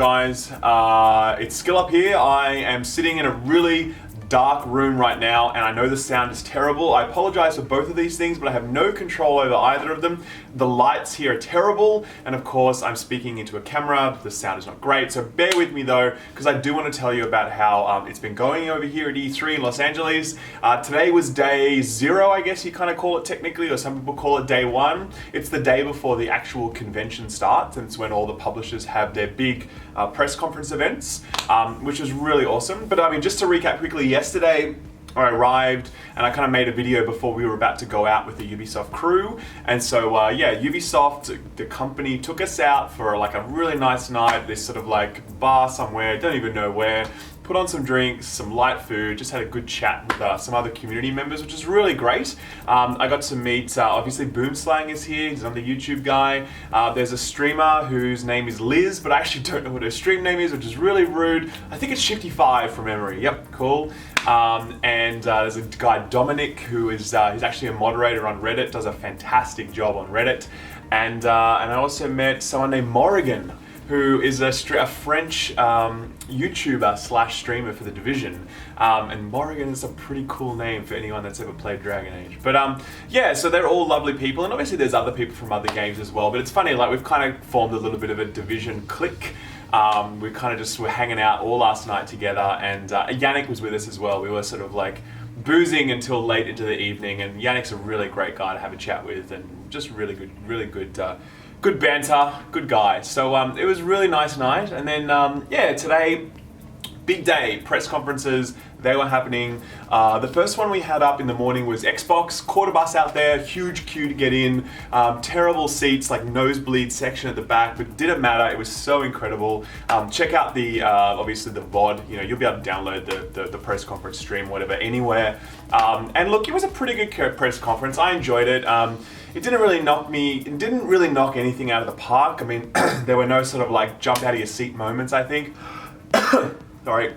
guys? It's Skill Up here. I am sitting in a really dark room right now, and I know the sound is terrible. I apologize for both of these things, but I have no control over either of them. The lights here are terrible, and of course I'm speaking into a camera. The sound is not great, so bear with me though, because I do want to tell you about how it's been going over here at E3 in Los Angeles. Today was day 0, I guess you kind of call it technically, or some people call it day 1. It's the day before the actual convention starts, and it's when all the publishers have their big press conference events, which is really awesome. But I mean, just to recap quickly, yesterday I arrived and I kind of made a video before we were about to go out with the Ubisoft crew. And so yeah, Ubisoft, the company, took us out for like a really nice night, this sort of like bar somewhere, don't even know where. Put on some drinks, some light food, just had a good chat with some other community members, which is really great. I got to meet, obviously Boomslang is here, he's on the YouTube guy. There's a streamer whose name is Liz, but I actually don't know what her stream name is, which is really rude. I think it's Shifty5 from memory, yep, cool. And there's a guy, Dominic, who is he's actually a moderator on Reddit, does a fantastic job on Reddit. And I also met someone named Morrigan, who is a French YouTuber slash streamer for The Division. And Morrigan is a pretty cool name for anyone that's ever played Dragon Age. But yeah, so they're all lovely people, and obviously there's other people from other games as well. But it's funny, like we've kind of formed a little bit of a Division clique. We kind of just were hanging out all last night together, and Yannick was with us as well. We were sort of like boozing until late into the evening, and Yannick's a really great guy to have a chat with, and just really good good banter, good guy. So it was a really nice night. And then yeah, today, big day, press conferences, they were happening. The first one we had up in the morning was Xbox, quarter bus out there, huge queue to get in, terrible seats, like nosebleed section at the back, but didn't matter, it was so incredible. Check out the, obviously the VOD, you know, you'll be able to download the press conference stream, whatever, anywhere. And look, it was a pretty good press conference, I enjoyed it. It didn't really knock anything out of the park. I mean, there were no sort of like jump out of your seat moments, I think. Sorry.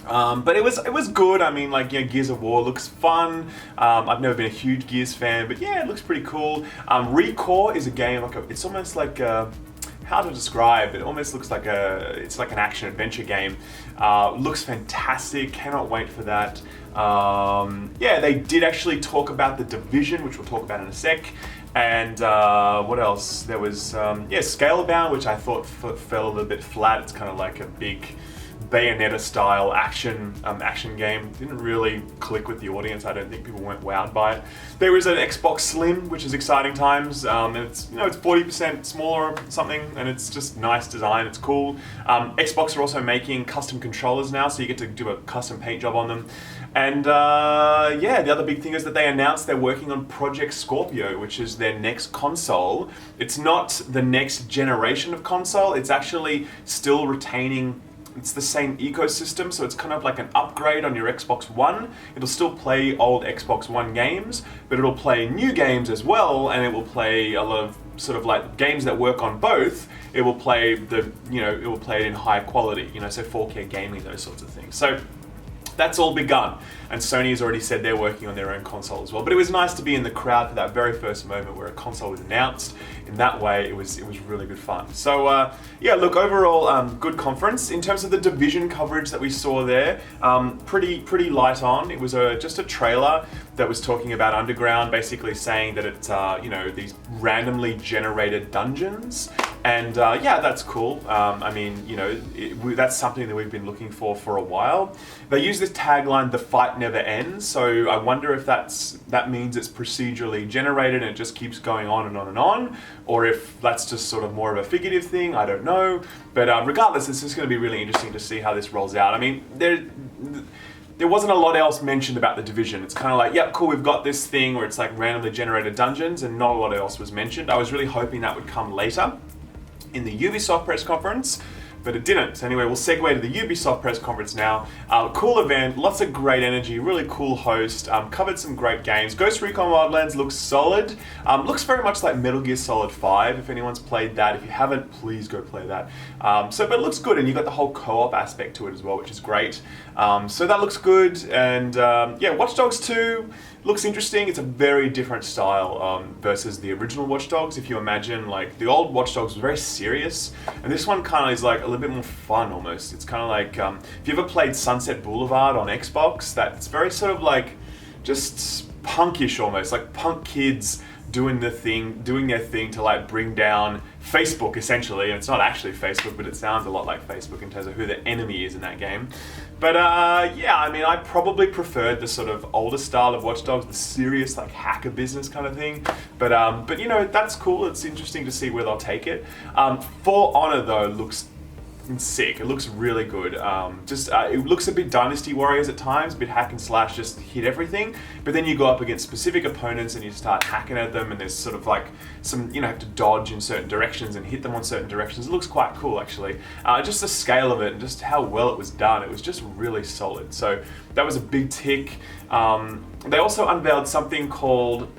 But it was good. I mean, like, you know, Gears of War looks fun. I've never been a huge Gears fan, but yeah, it looks pretty cool. Recore is a game, like it's almost like how to describe it? Almost looks like it's like an action adventure game. Looks fantastic. Cannot wait for that. Yeah, they did actually talk about The Division, which we'll talk about in a sec. And what else? There was yeah, Scalebound, which I thought fell a little bit flat. It's kind of like a big Bayonetta style action game. Didn't really click with the audience. I don't think people weren't wowed by it. There is an Xbox Slim, which is exciting times, and it's, you know, it's 40% smaller or something, and it's just nice design. It's cool. Xbox are also making custom controllers now, so you get to do a custom paint job on them. And yeah, the other big thing is that they announced they're working on Project Scorpio, which is their next console. It's not the next generation of console. It's actually still retaining. It's the same ecosystem, so it's kind of like an upgrade on your Xbox One. It'll still play old Xbox One games, but it'll play new games as well, and it will play a lot of sort of like games that work on both. It will play it will play it in high quality, you know, so 4K gaming, those sorts of things. So that's all begun, and Sony has already said they're working on their own console as well. But it was nice to be in the crowd for that very first moment where a console was announced. In that way, it was really good fun. So yeah, look, overall, good conference. In terms of the Division coverage that we saw there, pretty light on. It was just a trailer that was talking about Underground, basically saying that it's you know, these randomly generated dungeons. And yeah, that's cool. I mean, you know, that's something that we've been looking for a while. They use this tagline, "The fight never ends." So I wonder if that means it's procedurally generated and it just keeps going on and on and on, or if that's just sort of more of a figurative thing. I don't know. But regardless, it's just going to be really interesting to see how this rolls out. I mean, there wasn't a lot else mentioned about The Division. It's kind of like, yep, cool, we've got this thing where it's like randomly generated dungeons, and not a lot else was mentioned. I was really hoping that would come later in the Ubisoft press conference, but it didn't. So anyway, we'll segue to the Ubisoft press conference now. Cool event, lots of great energy, really cool host, covered some great games. Ghost Recon Wildlands looks solid. Looks very much like Metal Gear Solid 5, if anyone's played that. If you haven't, please go play that. But it looks good, and you've got the whole co-op aspect to it as well, which is great. So that looks good, and yeah, Watch Dogs 2 looks interesting. It's a very different style versus the original Watch Dogs. If you imagine, like, the old Watch Dogs was very serious, and this one kind of is like a little bit more fun almost. It's kind of like, if you ever played Sunset Boulevard on Xbox, that's very sort of like, just punkish almost, like punk kids doing their thing to like bring down Facebook essentially. And it's not actually Facebook, but it sounds a lot like Facebook in terms of who the enemy is in that game. But yeah, I mean, I probably preferred the sort of older style of Watch Dogs, the serious like hacker business kind of thing. But you know, that's cool. It's interesting to see where they'll take it. For Honor though looks sick. It looks really good. It looks a bit Dynasty Warriors at times, a bit hack and slash, just hit everything. But then you go up against specific opponents and you start hacking at them, and there's sort of like some, you know, have to dodge in certain directions and hit them on certain directions. It looks quite cool actually. Just the scale of it and just how well it was done, it was just really solid. So that was a big tick. They also unveiled something called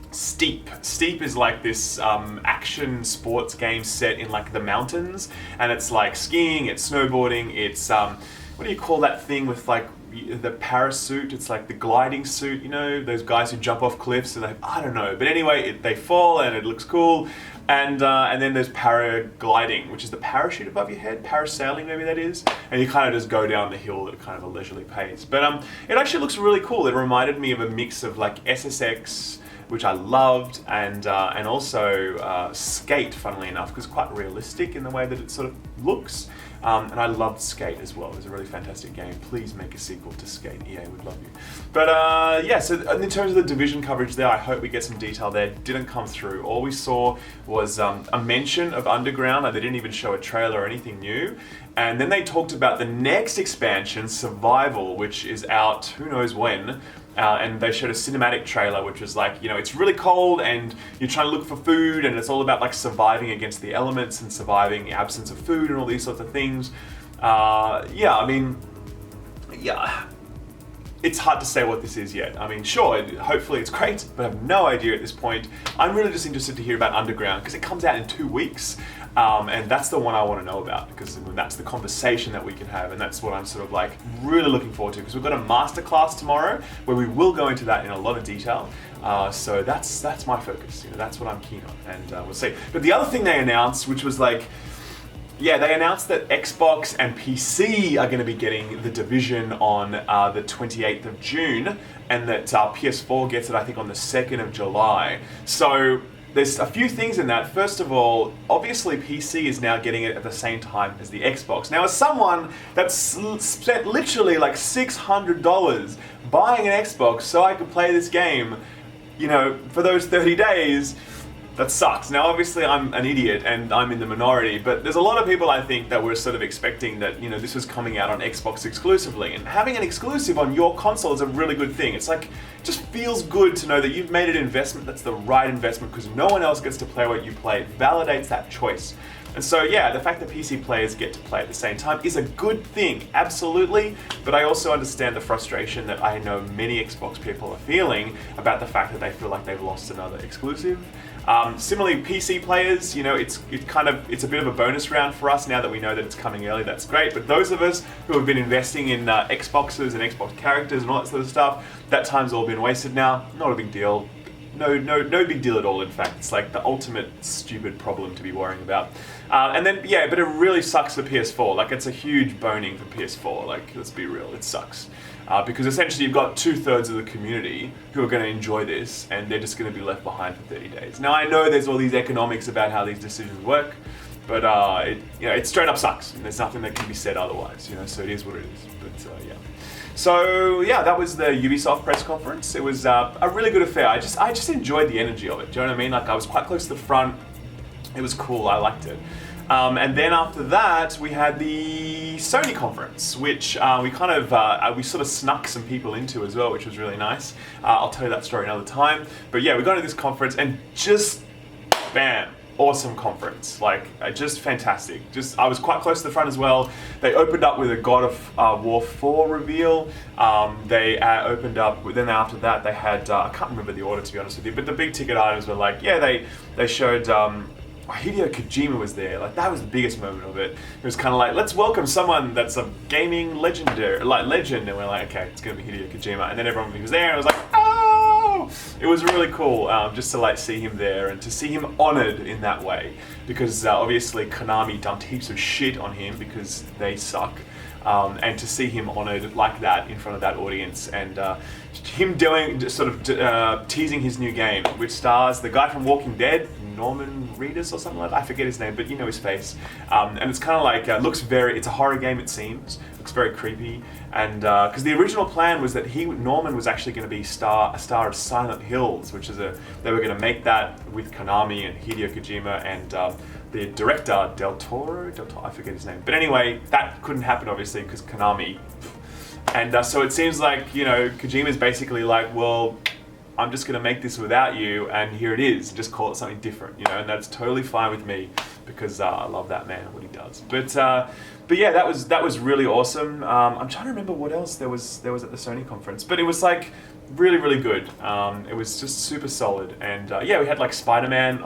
Steep. Steep is like this action sports game set in like the mountains, and it's like skiing, it's snowboarding, it's what do you call that thing with like the parachute? It's like the gliding suit, you know, those guys who jump off cliffs and I don't know, but anyway, they fall and it looks cool. And then there's paragliding, which is the parachute above your head, parasailing maybe that is, and you kind of just go down the hill at kind of a leisurely pace. But it actually looks really cool. It reminded me of a mix of like SSX, which I loved, and also Skate, funnily enough, because it's quite realistic in the way that it sort of looks. And I loved Skate as well. It was a really fantastic game. Please make a sequel to Skate. EA would love you. But yeah, so in terms of the Division coverage there, I hope we get some detail there. Didn't come through. All we saw was a mention of Underground. They didn't even show a trailer or anything new. And then they talked about the next expansion, Survival, which is out who knows when. And they showed a cinematic trailer, which was like, you know, it's really cold and you're trying to look for food, and it's all about like surviving against the elements and surviving the absence of food and all these sorts of things. Yeah, I mean, yeah, it's hard to say what this is yet. I mean, sure, hopefully it's great, but I have no idea at this point. I'm really just interested to hear about Underground because it comes out in 2 weeks. And that's the one I want to know about, because that's the conversation that we can have, and that's what I'm sort of like really looking forward to, because we've got a masterclass tomorrow where we will go into that in a lot of detail. So that's my focus. You know, that's what I'm keen on, and we'll see. But the other thing they announced, which was like, yeah, they announced that Xbox and PC are going to be getting the Division on the 28th of June, and that PS4 gets it, I think, on the 2nd of July. So there's a few things in that. First of all, obviously PC is now getting it at the same time as the Xbox. Now, as someone that's spent literally like $600 buying an Xbox so I could play this game, you know, for those 30 days, that sucks. Now, obviously, I'm an idiot and I'm in the minority, but there's a lot of people, I think, that were sort of expecting that, you know, this was coming out on Xbox exclusively. And having an exclusive on your console is a really good thing. It's like, it just feels good to know that you've made an investment that's the right investment, because no one else gets to play what you play. It validates that choice. And so, yeah, the fact that PC players get to play at the same time is a good thing, absolutely. But I also understand the frustration that I know many Xbox people are feeling about the fact that they feel like they've lost another exclusive. Similarly, PC players, you know, it's a bit of a bonus round for us now that we know that it's coming early. That's great. But those of us who have been investing in Xboxes and Xbox characters and all that sort of stuff, that time's all been wasted now. Not a big deal. No big deal at all, in fact. It's like the ultimate stupid problem to be worrying about. And then, yeah, but it really sucks for PS4. Like, it's a huge boning for PS4. Like, let's be real, it sucks. Because essentially you've got 2/3 of the community who are going to enjoy this, and they're just going to be left behind for 30 days. Now, I know there's all these economics about how these decisions work, but it straight up sucks, and there's nothing that can be said otherwise, you know, so it is what it is. But yeah. So yeah, that was the Ubisoft press conference. It was a really good affair. I just enjoyed the energy of it. Do you know what I mean? Like, I was quite close to the front. It was cool. I liked it. And then after that, we had the Sony conference, which we sort of snuck some people into as well, which was really nice. I'll tell you that story another time. But yeah, we got to this conference and just bam. Awesome conference, like just fantastic. I was quite close to the front as well. They opened up with a God of War 4 reveal. They opened up, then after that they had, I can't remember the order to be honest with you, but the big ticket items were like, yeah, they showed, Hideo Kojima was there. Like, that was the biggest moment of it. It was kind of like, let's welcome someone that's a gaming legend, and we're like, okay, it's gonna be Hideo Kojima. And then everyone was there and it was like, oh! it was really cool just to like see him there and to see him honored in that way, because obviously Konami dumped heaps of shit on him because they suck. And to see him honored like that in front of that audience, and him doing sort of teasing his new game, which stars the guy from Walking Dead, Norman Reedus or something like that. I forget his name, but you know his face. And it's kind of like it's a horror game, it seems. Looks very creepy, and because the original plan was that Norman was actually going to be a star of Silent Hills, which is they were going to make that with Konami and Hideo Kojima and the director Del Toro, I forget his name. But anyway, that couldn't happen obviously because Konami. And so it seems like, you know, Kojima's basically like, well, I'm just going to make this without you, and here it is. Just call it something different, you know, and that's totally fine with me because I love that man and what he does. But yeah, that was really awesome. I'm trying to remember what else there was at the Sony conference, but it was like really, really good. It was just super solid, and yeah, we had like Spider-Man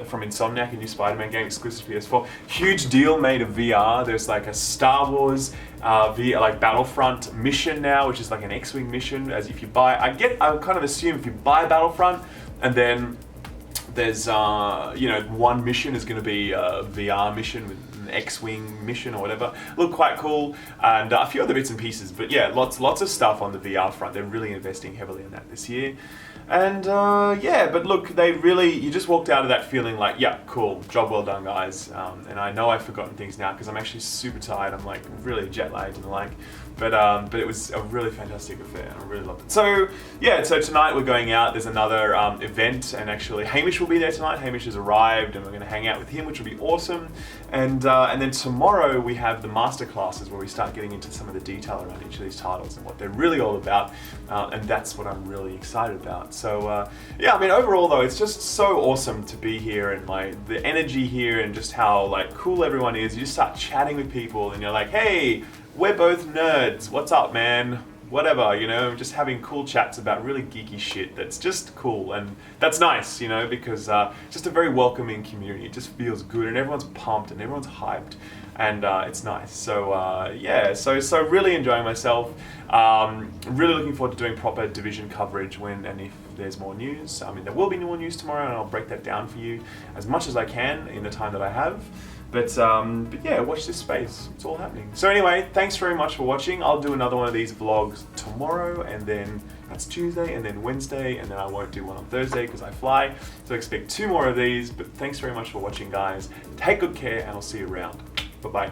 from Insomniac, a new Spider-Man game exclusive to PS4. Huge deal made of VR. There's like a Star Wars VR, like Battlefront mission now, which is like an X-Wing mission. As if you buy, I kind of assume if you buy Battlefront, and then there's you know, one mission is going to be a VR mission with an X-Wing mission or whatever. Look quite cool, and a few other bits and pieces. But yeah, lots of stuff on the VR front. They're really investing heavily in that this year. And yeah, but look, you just walked out of that feeling like, yeah, cool, job well done, guys. And I know I've forgotten things now because I'm actually super tired. I'm like really jet lagged and the like. But it was a really fantastic affair. I really loved it. So yeah, so tonight we're going out. There's another event, and actually Hamish will be there tonight. Hamish has arrived, and we're going to hang out with him, which will be awesome. And then tomorrow we have the master classes where we start getting into some of the detail around each of these titles and what they're really all about. And that's what I'm really excited about. So yeah, I mean, overall though, it's just so awesome to be here, and like the energy here and just how like cool everyone is. You just start chatting with people and you're like, hey, we're both nerds. What's up, man? Whatever, you know, just having cool chats about really geeky shit that's just cool, and that's nice, you know, because just a very welcoming community. It just feels good, and everyone's pumped and everyone's hyped, and it's nice. So yeah, so really enjoying myself. Really looking forward to doing proper Division coverage when and if there's more news. I mean, there will be more news tomorrow, and I'll break that down for you as much as I can in the time that I have. But yeah, watch this space. It's all happening. So anyway, thanks very much for watching. I'll do another one of these vlogs tomorrow, and then that's Tuesday, and then Wednesday, and then I won't do one on Thursday because I fly. So expect 2 more of these. But thanks very much for watching, guys. Take good care, and I'll see you around. Bye-bye.